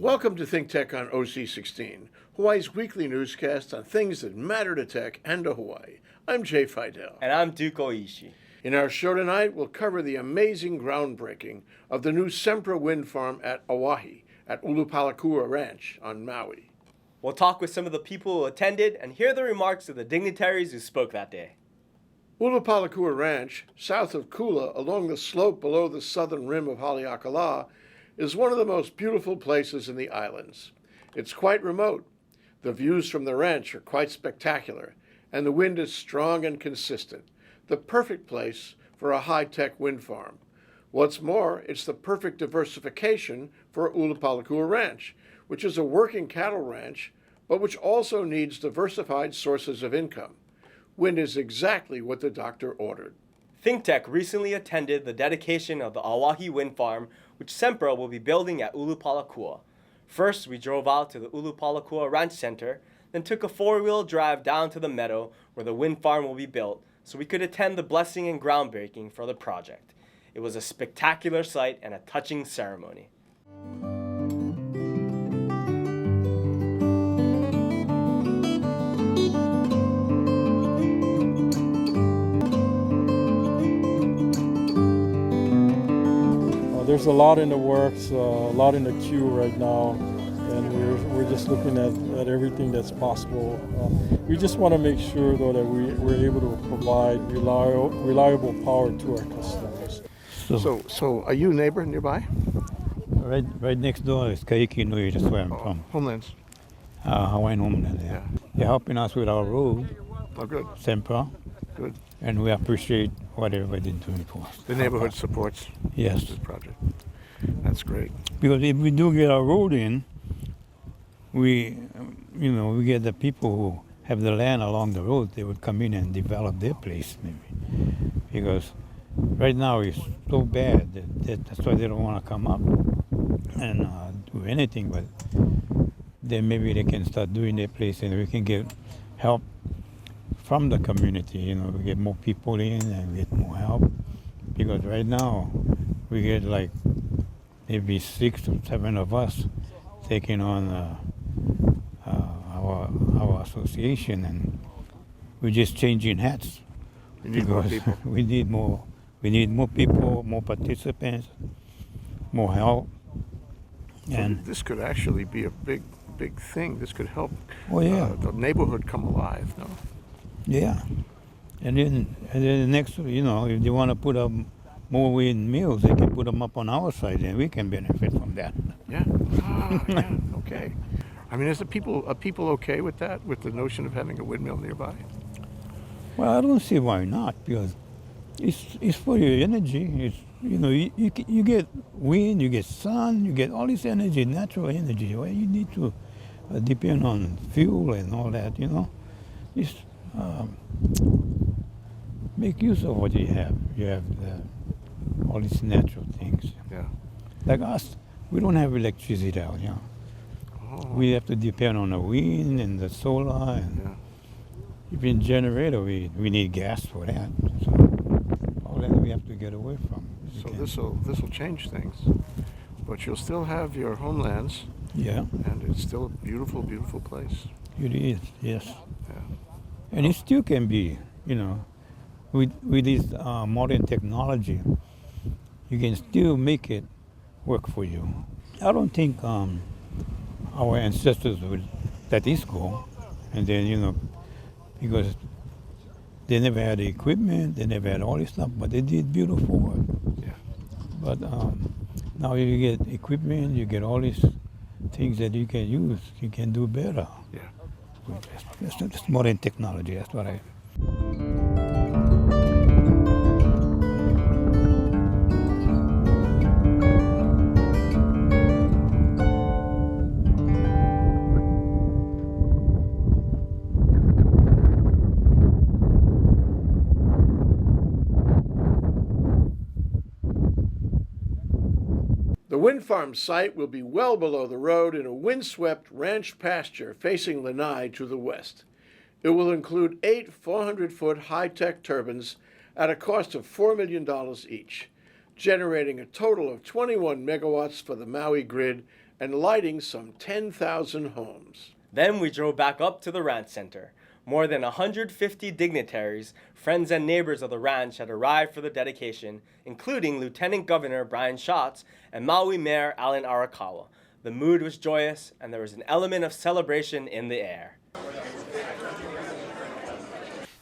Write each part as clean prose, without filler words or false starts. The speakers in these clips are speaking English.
Welcome to ThinkTech on OC16, Hawaii's weekly newscast on things that matter to tech and to Hawaii. I'm Jay Fidell. And I'm Duke Oishi. In our show tonight, we'll cover the amazing groundbreaking of the new Sempra wind farm at Auwahi at Ulupalakua Ranch on Maui. We'll talk with some of the people who attended and hear the remarks of the dignitaries who spoke that day. Ulupalakua Ranch, south of Kula, along the slope below the southern rim of Haleakala, is one of the most beautiful places in the islands. It's quite remote. The views from the ranch are quite spectacular, and the wind is strong and consistent. The perfect place for a high-tech wind farm. What's more, it's the perfect diversification for Ulupalakua Ranch, which is a working cattle ranch, but which also needs diversified sources of income. Wind is exactly what the doctor ordered. ThinkTech recently attended the dedication of the Auwahi wind farm, which Sempra will be building at Ulupalakua. First, we drove out to the Ulupalakua Ranch Center, then took a four-wheel drive down to the meadow where the wind farm will be built so we could attend the blessing and groundbreaking for the project. It was a spectacular sight and a touching ceremony. There's a lot in the works, a lot in the queue right now, and we're just looking at everything that's possible. We just want to make sure, though, that we're able to provide reliable power to our customers. So are you a neighbor nearby? Right next door is Kaiki Nui, that's where I'm from. Homelands. Hawaiian Homeland, yeah. They're helping us with our road, Oh, good. Sempra, Good. and we appreciate what everybody's doing for us. The neighborhood supports Yes. this project. That's great. Because if we do get our road in, we get the people who have the land along the road, they would come in and develop their place maybe. Because right now it's so bad that's why they don't want to come up and do anything, but then maybe they can start doing their place and we can get help from the community, we get more people in and get more help. Because right now we get like maybe 6 or 7 of us taking on our association, and we're just changing hats. We need more people. we need more people, more participants, more help. And this could actually be a big thing. This could help the neighborhood come alive, no? Yeah. And then the next, if they want to put up more windmills, they can put them up on our side, and we can benefit from that. Yeah. Yeah. Okay. I mean, are people okay with that, with the notion of having a windmill nearby? Well, I don't see why not, because it's for your energy. It's, you get wind, you get sun, you get all this energy, natural energy. Well, you need to depend on fuel and all that, It's, make use of what you have. You have all these natural things. Yeah. Like us, we don't have electricity out here. Oh. We have to depend on the wind and the solar. And even generator, we need gas for that. So all that we have to get away from. So this will change things, but you'll still have your homelands. Yeah. And it's still a beautiful, beautiful place. It is, yes. Yeah. And it still can be, with this modern technology, you can still make it work for you. I don't think our ancestors would let this go, and then, because they never had the equipment, they never had all this stuff, but they did beautiful work. Yeah. But now you get equipment, you get all these things that you can use, you can do better. Yeah. It's modern technology, that's what I... The wind farm site will be well below the road in a windswept ranch pasture facing Lanai to the west. It will include 8 400-foot high-tech turbines at a cost of $4 million each, generating a total of 21 megawatts for the Maui grid and lighting some 10,000 homes. Then we drove back up to the ranch center. More than 150 dignitaries, friends and neighbors of the ranch had arrived for the dedication, including Lieutenant Governor Brian Schatz and Maui Mayor Alan Arakawa. The mood was joyous, and there was an element of celebration in the air.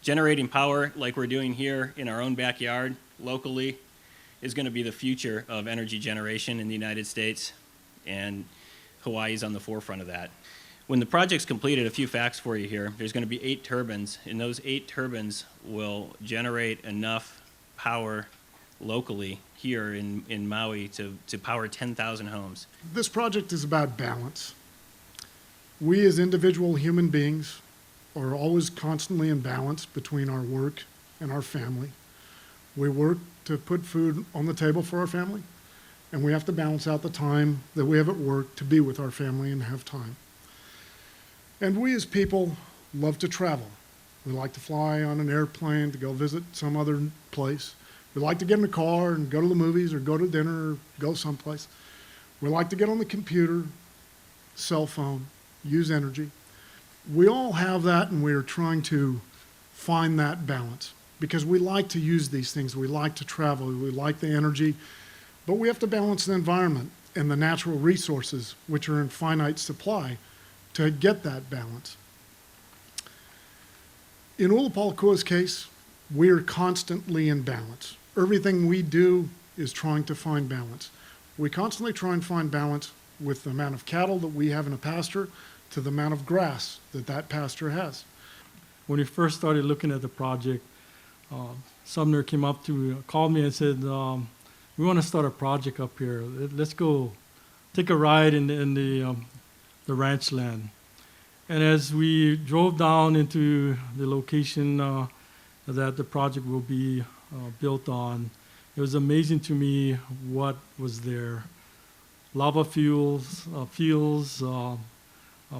Generating power like we're doing here in our own backyard, locally, is going to be the future of energy generation in the United States, and Hawaii is on the forefront of that. When the project's completed, a few facts for you here. There's going to be 8 turbines, and those 8 turbines will generate enough power locally here in Maui to power 10,000 homes. This project is about balance. We as individual human beings are always constantly in balance between our work and our family. We work to put food on the table for our family, and we have to balance out the time that we have at work to be with our family and have time. And we as people love to travel. We like to fly on an airplane to go visit some other place. We like to get in a car and go to the movies or go to dinner or go someplace. We like to get on the computer, cell phone, use energy. We all have that, and we are trying to find that balance because we like to use these things. We like to travel. We like the energy, but we have to balance the environment and the natural resources, which are in finite supply, to get that balance. In Ulupalakua's case, we are constantly in balance. Everything we do is trying to find balance. We constantly try and find balance with the amount of cattle that we have in a pasture to the amount of grass that that pasture has. When we first started looking at the project, Sumner came up to me, called me and said, we want to start a project up here. Let's go take a ride in the ranch land. And as we drove down into the location that the project will be built on, it was amazing to me what was there. Lava fields,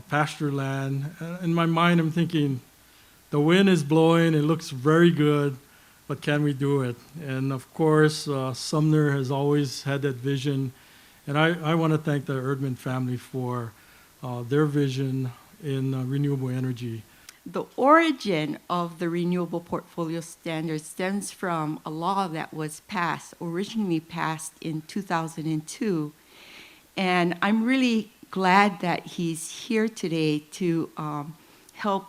pasture land. In my mind, I'm thinking, the wind is blowing, it looks very good, but can we do it? And of course, Sumner has always had that vision. And I want to thank the Erdman family for their vision in renewable energy. The origin of the Renewable Portfolio Standard stems from a law that was originally passed in 2002. And I'm really glad that he's here today to help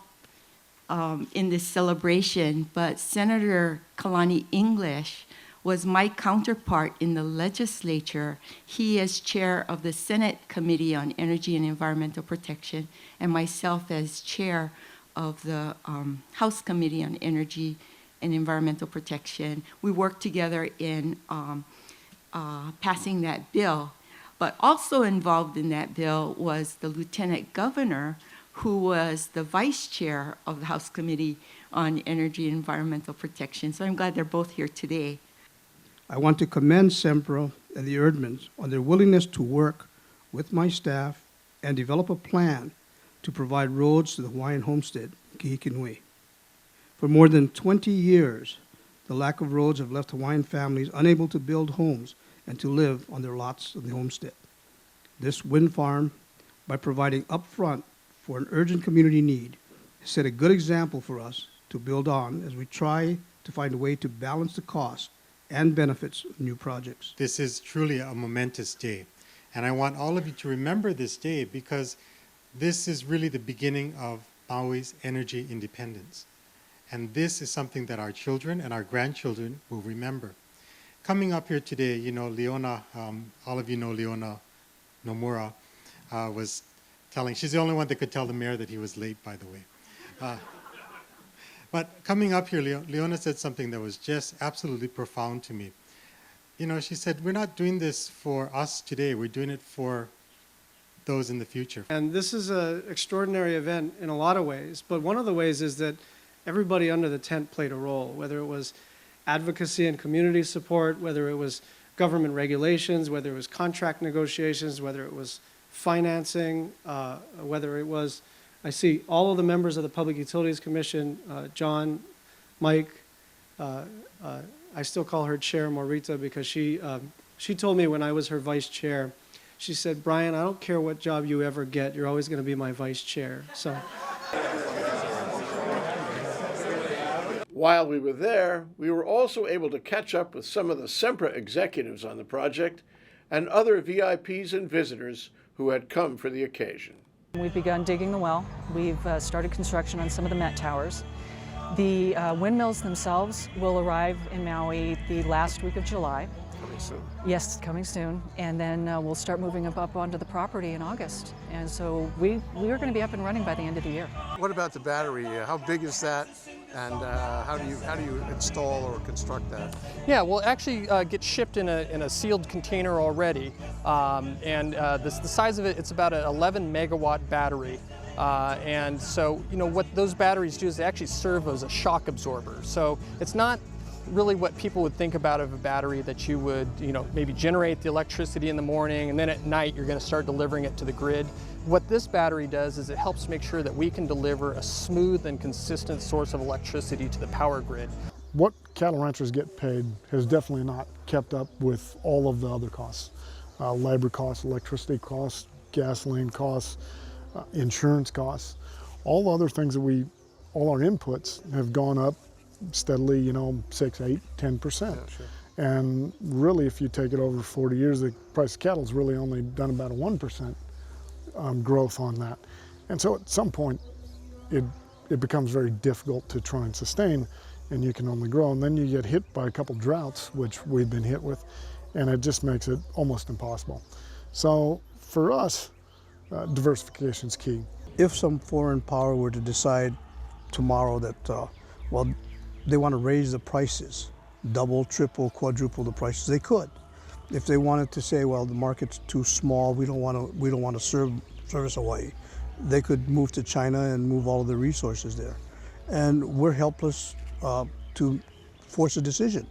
in this celebration. But Senator Kalani English was my counterpart in the legislature. He is chair of the Senate Committee on Energy and Environmental Protection, and myself as chair of the House Committee on Energy and Environmental Protection. We worked together in passing that bill. But also involved in that bill was the Lieutenant Governor, who was the vice chair of the House Committee on Energy and Environmental Protection. So I'm glad they're both here today. I want to commend Sempra and the Erdmans on their willingness to work with my staff and develop a plan to provide roads to the Hawaiian homestead in Kihikinui. For more than 20 years, the lack of roads have left Hawaiian families unable to build homes and to live on their lots of the homestead. This wind farm, by providing upfront for an urgent community need, has set a good example for us to build on as we try to find a way to balance the cost and benefits of new projects. This is truly a momentous day, and I want all of you to remember this day because this is really the beginning of Maui's energy independence. And this is something that our children and our grandchildren will remember. Coming up here today, Leona, all of you know Leona Nomura, was telling, she's the only one that could tell the mayor that he was late, by the way. But coming up here, Leona said something that was just absolutely profound to me. She said, we're not doing this for us today, we're doing it for those in the future. And this is an extraordinary event in a lot of ways, but one of the ways is that everybody under the tent played a role, whether it was advocacy and community support, whether it was government regulations, whether it was contract negotiations, whether it was financing, whether it was, I see all of the members of the Public Utilities Commission, John, Mike, I still call her Chair Morita because she told me when I was her vice chair, She said, Brian, I don't care what job you ever get, you're always going to be my vice chair. So. While we were there, we were also able to catch up with some of the Sempra executives on the project and other VIPs and visitors who had come for the occasion. We've begun digging the well. We've started construction on some of the Met towers. The windmills themselves will arrive in Maui the last week of July. Coming soon. Yes, coming soon. And then we'll start moving up onto the property in August. And so we are going to be up and running by the end of the year. What about the battery? How big is that? And how do you install or construct that? Yeah, we'll actually get shipped in a sealed container already. The size of it, it's about an 11 megawatt battery. And so, you know, what those batteries do is they actually serve as a shock absorber. So it's not really what people would think about of a battery that you would, you know, maybe generate the electricity in the morning and then at night you're going to start delivering it to the grid. What this battery does is it helps make sure that we can deliver a smooth and consistent source of electricity to the power grid. What cattle ranchers get paid has definitely not kept up with all of the other costs. Labor costs, electricity costs, gasoline costs, insurance costs. All the other things that all our inputs have gone up steadily, you know, 6, 8, 10%. Yeah, sure. And really, if you take it over 40 years, the price of cattle's really only done about a 1% growth on that. And so at some point, it becomes very difficult to try and sustain, and you can only grow. And then you get hit by a couple droughts, which we've been hit with, and it just makes it almost impossible. So for us, diversification is key. If some foreign power were to decide tomorrow that, well, they want to raise the prices, double, triple, quadruple the prices, they could. If they wanted to say, well, the market's too small, we don't want to service Hawaii, they could move to China and move all of their resources there. And we're helpless to force a decision.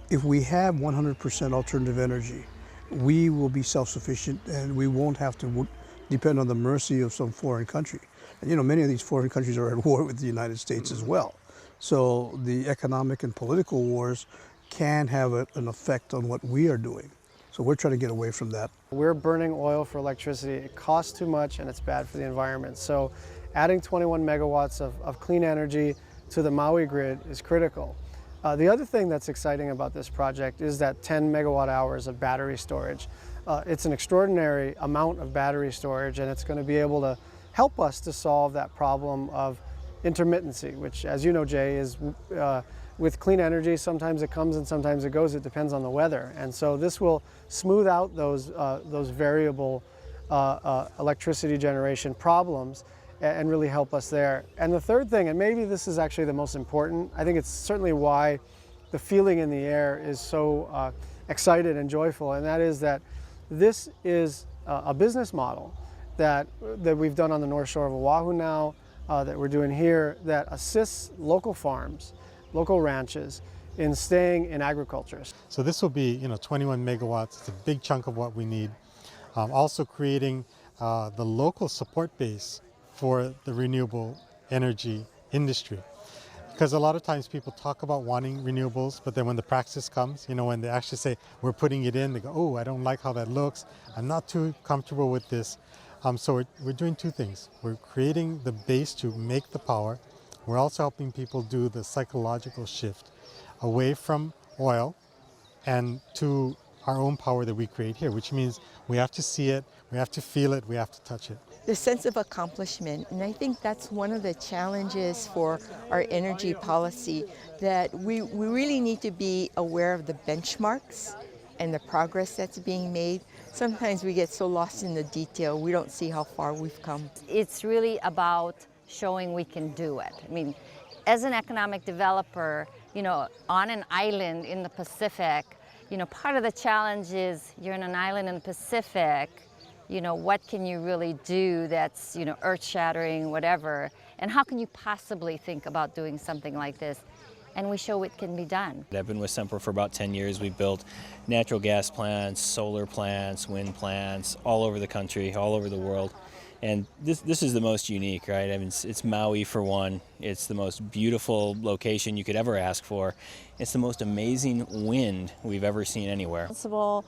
If we have 100% alternative energy, we will be self-sufficient and we won't have to depend on the mercy of some foreign country. And you know, many of these foreign countries are at war with the United States as well. So the economic and political wars can have an effect on what we are doing. So we're trying to get away from that. We're burning oil for electricity. It costs too much and it's bad for the environment. So adding 21 megawatts of clean energy to the Maui grid is critical. The other thing that's exciting about this project is that 10 megawatt hours of battery storage. It's an extraordinary amount of battery storage, and it's going to be able to help us to solve that problem of intermittency, which, as you know, Jay, is with clean energy, sometimes it comes and sometimes it goes. It depends on the weather. And so this will smooth out those variable electricity generation problems and really help us there. And the third thing, and maybe this is actually the most important, I think it's certainly why the feeling in the air is so excited and joyful, and that is that this is a business model that we've done on the North Shore of Oahu now, that we're doing here, that assists local farms, local ranches in staying in agriculture. So this will be, 21 megawatts. It's a big chunk of what we need. Also creating the local support base for the renewable energy industry. Because a lot of times people talk about wanting renewables, but then when the practice comes, when they actually say, we're putting it in, they go, oh, I don't like how that looks. I'm not too comfortable with this. So we're doing two things. We're creating the base to make the power. We're also helping people do the psychological shift away from oil and to our own power that we create here, which means we have to see it, we have to feel it, we have to touch it. The sense of accomplishment, and I think that's one of the challenges for our energy policy, that we really need to be aware of the benchmarks and the progress that's being made. Sometimes we get so lost in the detail, we don't see how far we've come. It's really about showing we can do it. I mean, as an economic developer, on an island in the Pacific, part of the challenge is you're on an island in the Pacific, what can you really do that's, earth-shattering, whatever, and how can you possibly think about doing something like this? And we show it can be done. I've been with Sempra for about 10 years. We built natural gas plants, solar plants, wind plants, all over the country, all over the world. And this is the most unique, right? I mean, it's Maui for one. It's the most beautiful location you could ever ask for. It's the most amazing wind we've ever seen anywhere. Possible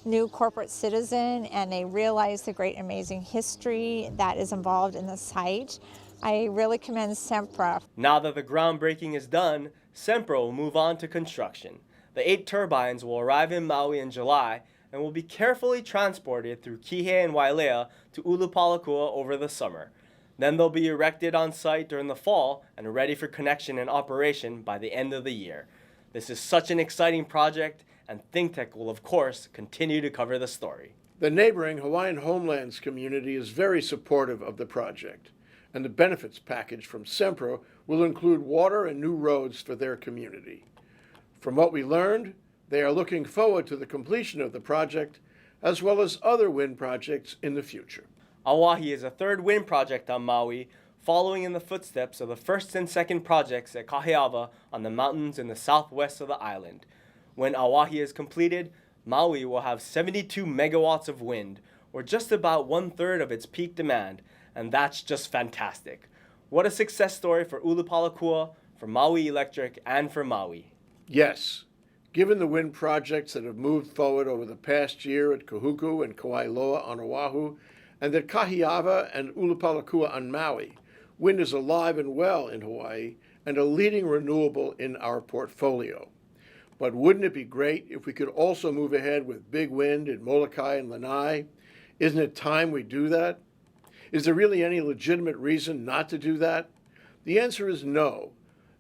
new corporate citizen and they realize the great, amazing history that is involved in the site. I really commend Sempra. Now that the groundbreaking is done, Sempra will move on to construction. The 8 turbines will arrive in Maui in July and will be carefully transported through Kihei and Wailea to Ulupalakua over the summer. Then they'll be erected on site during the fall and ready for connection and operation by the end of the year. This is such an exciting project, and ThinkTech will, of course, continue to cover the story. The neighboring Hawaiian Homelands community is very supportive of the project, and the benefits package from Sempra will include water and new roads for their community. From what we learned, they are looking forward to the completion of the project, as well as other wind projects in the future. Auwahi is a third wind project on Maui, following in the footsteps of the first and second projects at Kaheava on the mountains in the southwest of the island. When Auwahi is completed, Maui will have 72 megawatts of wind, or just about 1/3 of its peak demand, and that's just fantastic. What a success story for Ulupalakua, for Maui Electric, and for Maui. Yes, given the wind projects that have moved forward over the past year at Kahuku and Kauailoa on Oahu, and at Kahiava and Ulupalakua on Maui, wind is alive and well in Hawaii and a leading renewable in our portfolio. But wouldn't it be great if we could also move ahead with big wind in Molokai and Lanai? Isn't it time we do that? Is there really any legitimate reason not to do that? The answer is no.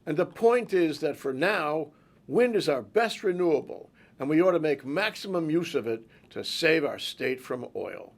And the point is that for now, wind is our best renewable, and we ought to make maximum use of it to save our state from oil.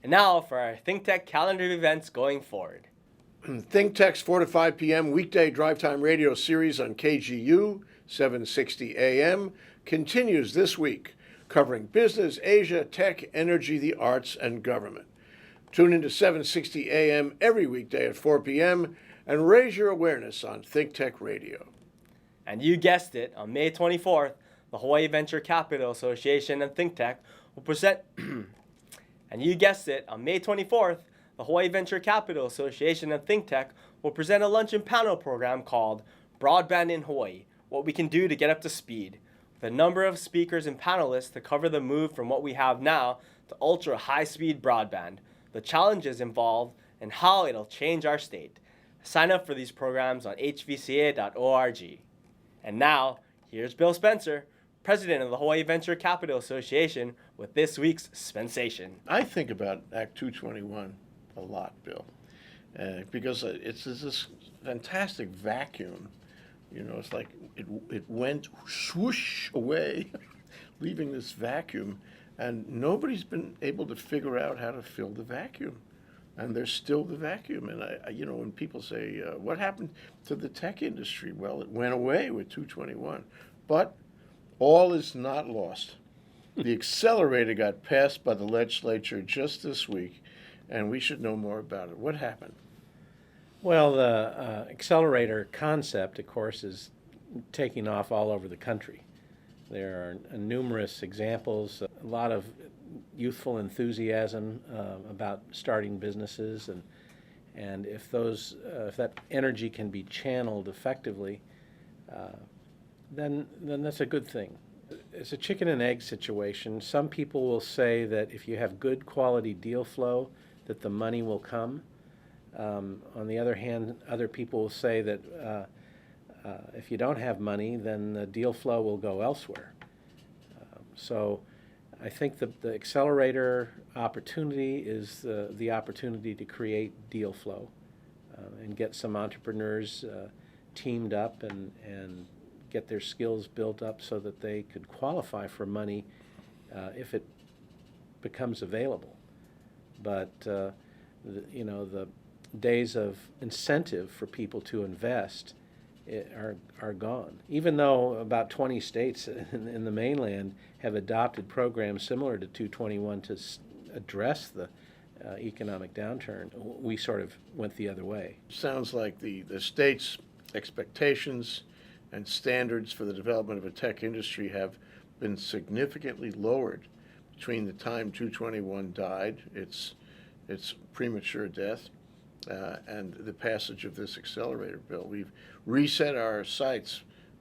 And now for our ThinkTech calendar of events going forward. ThinkTech's 4 to 5 p.m. weekday drive time radio series on KGU 760 AM continues this week, covering business, Asia, tech, energy, the arts, and government. Tune into 760 AM every weekday at 4 p.m. and raise your awareness on ThinkTech Radio. And you guessed it, on May 24th, the Hawaii Venture Capital Association and ThinkTech will present And you guessed it, on May 24th, the Hawaii Venture Capital Association and ThinkTech will present a luncheon panel program called Broadband in Hawaii, What We Can Do to Get Up to Speed, with a number of speakers and panelists to cover the move from what we have now to ultra high-speed broadband, the challenges involved, and how it'll change our state. Sign up for these programs on hvca.org. And now, here's Bill Spencer, President of the Hawaii Venture Capital Association, with this week's Spensation. I think about Act 221 a lot, Bill, because it's this fantastic vacuum. You know, it's like it went swoosh away, leaving this vacuum, and nobody's been able to figure out how to fill the vacuum. And there's still the vacuum. And when people say, what happened to the tech industry? Well, it went away with 221. But all is not lost. The accelerator got passed by the legislature just this week, and we should know more about it. What happened? Well, the accelerator concept, of course, is taking off all over the country. There are numerous examples, a lot of youthful enthusiasm about starting businesses, and if that energy can be channeled effectively, then that's a good thing. It's a chicken and egg situation. Some people will say that if you have good quality deal flow, that the money will come. On the other hand, other people will say that if you don't have money, then the deal flow will go elsewhere. So I think the accelerator opportunity is the opportunity to create deal flow and get some entrepreneurs teamed up and get their skills built up so that they could qualify for money if it becomes available. But the days of incentive for people to invest are gone. Even though about 20 states in the mainland have adopted programs similar to 221 to address the economic downturn, we sort of went the other way. Sounds like the state's expectations and standards for the development of a tech industry have been significantly lowered between the time 221 died, its premature death, and the passage of this accelerator bill. We've reset our sights,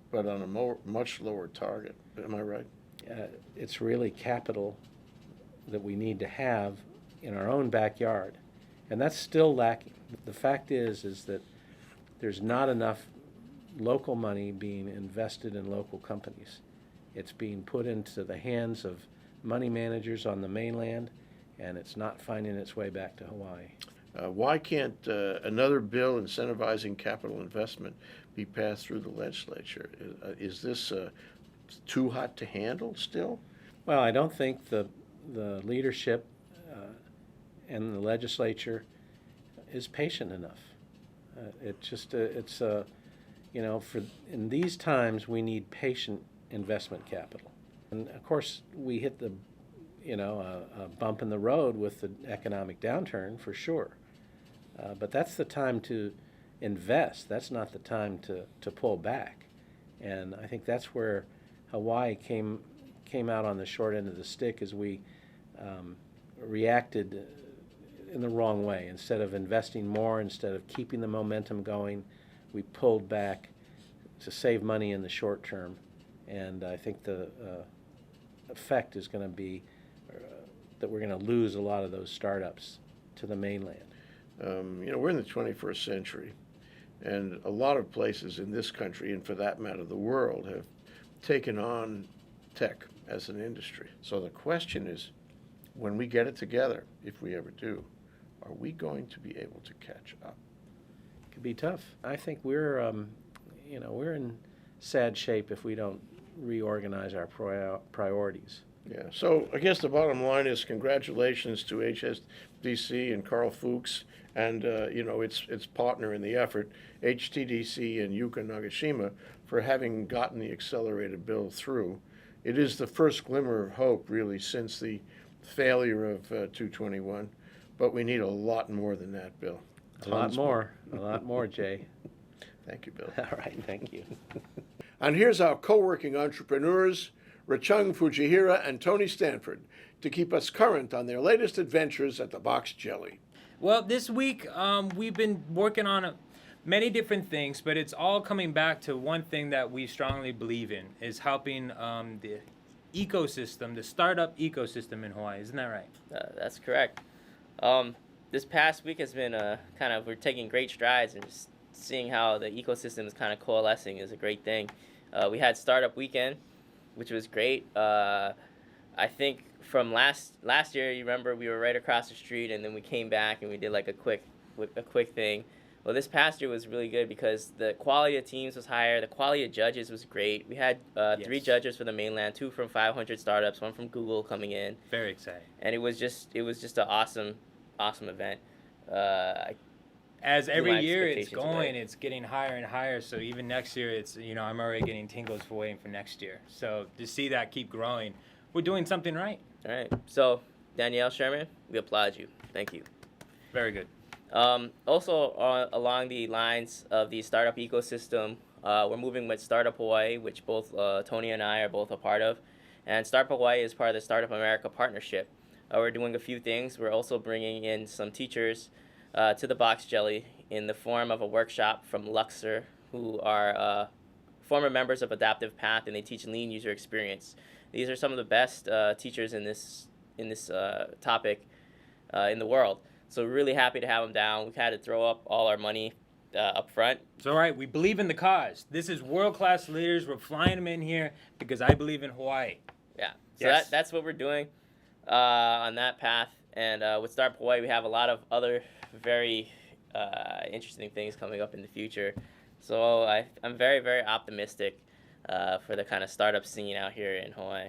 but on a much lower target. Am I right? It's really capital that we need to have in our own backyard, and that's still lacking. The fact is that there's not enough local money being invested in local companies. It's being put into the hands of money managers on the mainland, and it's not finding its way back to Hawaii. Why can't another bill incentivizing capital investment be passed through the legislature? Is this too hot to handle still? Well, I don't think the leadership and the legislature is patient enough. For in these times we need patient investment capital, and of course we hit a bump in the road with the economic downturn for sure. But that's the time to invest. That's not the time to pull back. And I think that's where Hawaii came out on the short end of the stick, as we reacted in the wrong way. Instead of investing more, instead of keeping the momentum going, we pulled back to save money in the short term. And I think the effect is going to be that we're going to lose a lot of those startups to the mainland. We're in the 21st century, and a lot of places in this country, and for that matter the world, have taken on tech as an industry. So the question is, when we get it together, if we ever do, are we going to be able to catch up? It could be tough. I think we're in sad shape if we don't reorganize our priorities. Yeah, so I guess the bottom line is congratulations to HSDC and Carl Fuchs and its partner in the effort, HTDC and Yuka Nagashima, for having gotten the accelerated bill through. It is the first glimmer of hope, really, since the failure of 221, but we need a lot more than that, Bill. A lot more, Jay. Thank you, Bill. All right, thank you. And here's our co-working entrepreneurs, Rachung Fujihira and Tony Stanford, to keep us current on their latest adventures at the Box Jelly. Well, this week we've been working on many different things, but it's all coming back to one thing that we strongly believe in, is helping the ecosystem, the startup ecosystem in Hawaii. Isn't that right? That's correct. This past week has been we're taking great strides, and just seeing how the ecosystem is kind of coalescing is a great thing. We had Startup Weekend, which was great. I think from last year, you remember we were right across the street, and then we came back and we did like a quick thing. Well, this past year was really good because the quality of teams was higher, the quality of judges was great. We had 3 judges for the mainland, 2 from 500 startups, 1 from Google coming in. Very exciting. And it was just an awesome event. As every year it's going, it's getting higher and higher. So even next year, I'm already getting tingles for waiting for next year. So to see that keep growing, we're doing something right. All right. So Danielle Sherman, we applaud you. Thank you. Very good. Also, along the lines of the startup ecosystem, we're moving with Startup Hawaii, which both Tony and I are both a part of. And Startup Hawaii is part of the Startup America partnership. We're doing a few things. We're also bringing in some teachers to the Box Jelly in the form of a workshop from Luxor, who are former members of Adaptive Path, and they teach lean user experience. These are some of the best teachers in this topic in the world. So we're really happy to have them down. We've had to throw up all our money up front. It's all right. We believe in the cause. This is world-class leaders. We're flying them in here because I believe in Hawaii. Yeah. So Yes. that's what we're doing on that path. And with Startup Hawaii, we have a lot of other very interesting things coming up in the future. So I'm very, very optimistic for the kind of startup scene out here in Hawaii.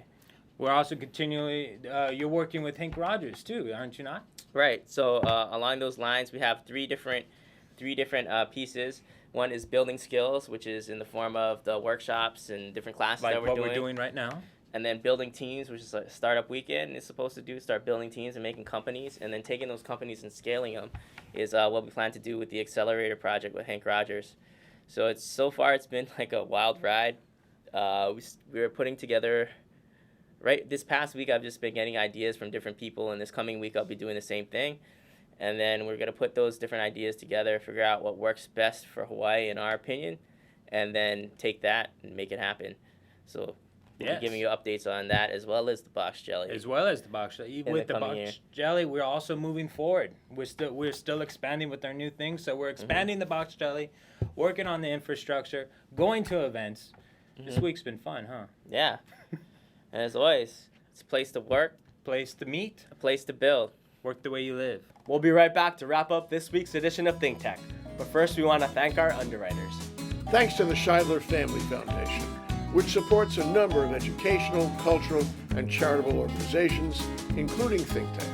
We're also continually, you're working with Hank Rogers too, aren't you not? Right. So along those lines, we have three different pieces. One is building skills, which is in the form of the workshops and different classes Like that what we're doing right now. And then building teams, which is a startup weekend is supposed to do, start building teams and making companies. And then taking those companies and scaling them is what we plan to do with the Accelerator project with Hank Rogers. So so far it's been like a wild ride. We were putting together, right, this past week I've just been getting ideas from different people, and this coming week I'll be doing the same thing. And then we're going to put those different ideas together, figure out what works best for Hawaii in our opinion, and then take that and make it happen. So we'll be giving you updates on that, as well as the box jelly. As well as the box jelly. With the box jelly, we're also moving forward. We're still expanding with our new things. So we're expanding the box jelly, working on the infrastructure, going to events. This week's been fun, huh? Yeah. And as always, it's a place to work, place to meet, a place to build. Work the way you live. We'll be right back to wrap up this week's edition of ThinkTech. But first, we want to thank our underwriters. Thanks to the Scheidler Family Foundation, which supports a number of educational, cultural, and charitable organizations, including ThinkTech.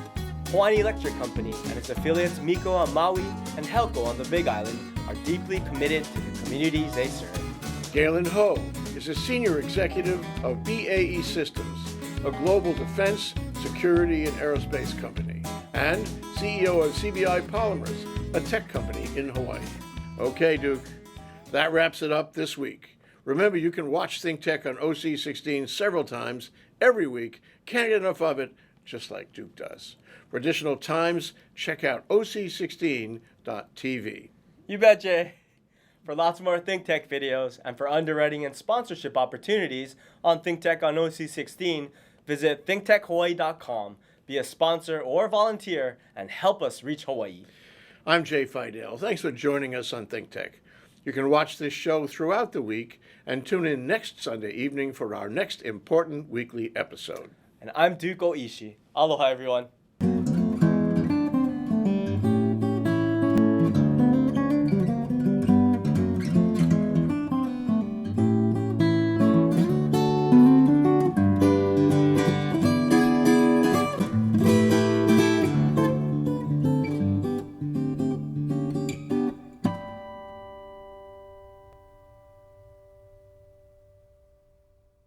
Hawaiian Electric Company and its affiliates Miko on Maui and Helco on the Big Island are deeply committed to the communities they serve. Galen Ho is a senior executive of BAE Systems, a global defense, security, and aerospace company, and CEO of CBI Polymers, a tech company in Hawaii. Okay, Duke, that wraps it up this week. Remember, you can watch ThinkTech on OC16 several times every week. Can't get enough of it, just like Duke does. For additional times, check out OC16.tv. You betcha! For lots more ThinkTech videos and for underwriting and sponsorship opportunities on ThinkTech on OC16, visit thinktechhawaii.com. Be a sponsor or volunteer and help us reach Hawaii. I'm Jay Fidell. Thanks for joining us on ThinkTech. You can watch this show throughout the week and tune in next Sunday evening for our next important weekly episode. And I'm Duke Oishi. Aloha, everyone.